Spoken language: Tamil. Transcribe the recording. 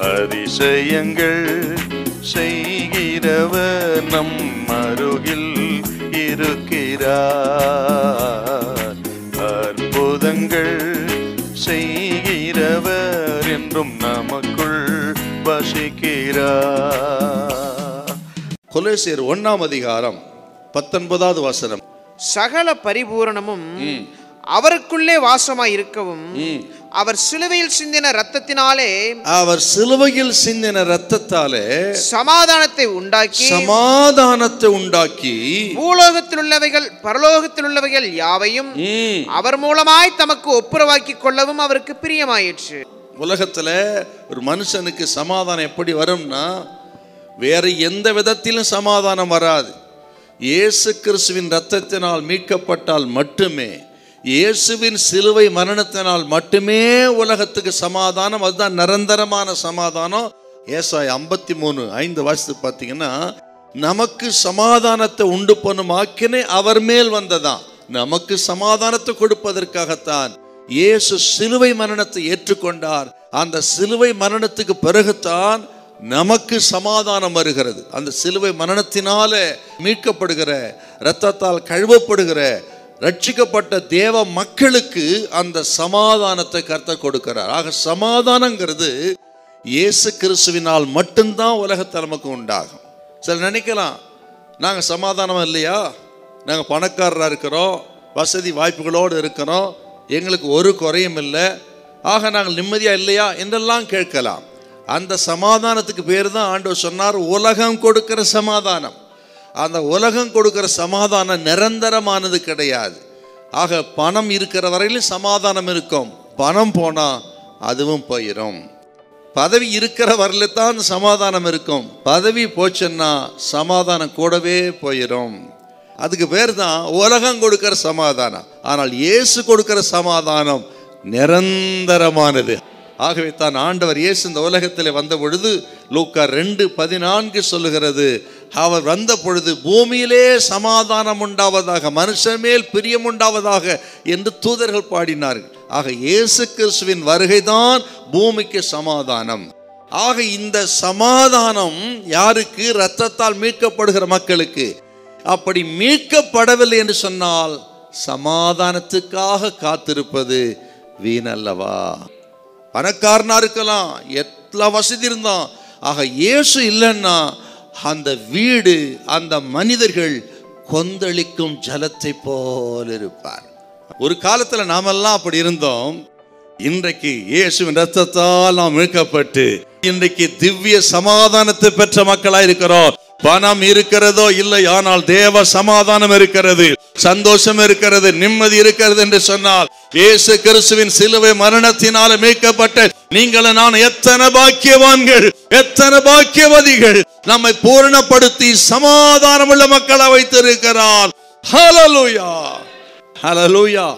அதிசயங்கள் செய்கிறவர் நம் அருகில் இருக்கிறார். அற்புதங்கள் செய்கிறவர் என்றும் நமக்குள் வசிக்கிறார். கொலோசியர் 1:19 சகல பரிபூரணமும் அவருக்குள்ளே வாசமாய் இருக்கவும் அவர் சிலுவையில் சிந்தின இரத்தத்தினாலே சமாதானத்தை உண்டாக்கி பூலோகத்தில் உள்ளவைகள் பரலோகத்தில் உள்ளவைகள் யாவையும் அவர் மூலமாய் தமக்கு ஒப்புரவாக்கி கொள்ளவும் அவருக்கு பிரியமாயிற்று. உலகத்துல ஒரு மனுஷனுக்கு சமாதானம் எப்படி வரும்னா, வேற எந்த விதத்திலும் சமாதானம் வராது. இயேசு கிறிஸ்துவின் இரத்தத்தினால் மீட்கப்பட்டால் மட்டுமே, இயேசுவின் சிலுவை மரணத்தினால் மட்டுமே உலகத்துக்கு சமாதானம். அதுதான் நிரந்தரமான சமாதானம். ஏசாயா 53:5 வாசித்து பார்த்தீங்கன்னா, நமக்கு சமாதானத்தை உண்டு பண்ணும் ஆக்கினை அவர் மேல் வந்ததான். நமக்கு சமாதானத்தை கொடுப்பதற்காகத்தான் இயேசு சிலுவை மரணத்தை ஏற்றுக்கொண்டார். அந்த சிலுவை மரணத்துக்கு பிறகுதான் நமக்கு சமாதானம் வருகிறது. அந்த சிலுவை மரணத்தினால மீட்கப்படுகிற, இரத்தத்தால் கழுவப்படுகிற, ரட்சிக்கப்பட்ட தேவ மக்களுக்கு அந்த சமாதானத்தை கர்த்தர் கொடுக்கிறார். ஆக சமாதானங்கிறது இயேசு கிறிஸ்துவினால் மட்டும்தான் உலகத்தில் நமக்கு உண்டாகும். சில நினைக்கலாம், நாங்கள் சமாதானம் இல்லையா, நாங்கள் பணக்காரராக இருக்கிறோம், வசதி வாய்ப்புகளோடு இருக்கிறோம், எங்களுக்கு ஒரு குறையும் இல்லை, ஆக நாங்கள் நிம்மதியாக இல்லையா என்றெல்லாம் கேட்கலாம். அந்த சமாதானத்துக்கு பேர் தான் ஆண்டவர் சொன்னார் உலகம் கொடுக்கிற சமாதானம். அந்த உலகம் கொடுக்கிற சமாதானம் நிரந்தரமானது கிடையாது. ஆக பணம் இருக்கிற வரையிலும் சமாதானம் இருக்கும், பணம் போனால் அதுவும் போயிடும். பதவி இருக்கிற வரையில தான் சமாதானம் இருக்கும், பதவி போச்சுன்னா சமாதானம் கூடவே போயிடும். அதுக்கு பேர் தான் உலகம் கொடுக்கிற சமாதானம். ஆனால் இயேசு கொடுக்கிற சமாதானம் நிரந்தரமானது. ஆகவே தான் ஆண்டவர் இயேசு இந்த உலகத்தில் வந்த பொழுது லூக்கா 2:14 சொல்லுகிறது, அவர் வந்த பொழுது பூமியிலே சமாதானம் உண்டாவதாக, மனுஷன் மேல் பிரியம் உண்டாவதாக என்று தூதர்கள் பாடினார்கள். ஆக இயேசு கிறிஸ்துவின் வருகைதான் பூமிக்கு சமாதானம். ஆக இந்த சமாதானம் யாருக்கு? இரத்தத்தால் மீட்கப்படுகிற மக்களுக்கு. அப்படி மீட்கப்படவில்லை என்று சொன்னால் சமாதானத்துக்காக காத்திருப்பது வீணல்லவா? பணக்காரனா இருக்கலாம், எல்லா வசதி இருந்தான், ஆக இயேசு இல்லைன்னா அந்த வீடு, அந்த மனிதர்கள் கொந்தளிக்கும் ஜலத்தை போல் இருப்பார். ஒரு காலத்துல நாமெல்லாம் அப்படி இருந்தோம். இன்றைக்கு இயேசுவின் இரத்தத்தால் நாம் மீட்கப்பட்டு இன்றைக்கு திவ்ய சமாதானத்தை பெற்ற மக்களா இருக்கிறோம். பணம் இருக்கிறதோ இல்லை, ஆனால் தேவ சமாதானம் இருக்கிறது, சந்தோஷம் இருக்கிறது, நிம்மதி இருக்கிறது என்று சொன்னால் இயேசு கிறிஸ்துவின் சிலுவை மரணத்தினால மீட்கப்பட்ட நீங்கள் நான் எத்தனை பாக்கியவான்கள், எத்தனை பாக்கியவதிகள். நம்மை பூரணப்படுத்தி சமாதானம் உள்ள மக்களை வைத்திருக்கிறார். ஹல்லேலூயா, ஹல்லேலூயா.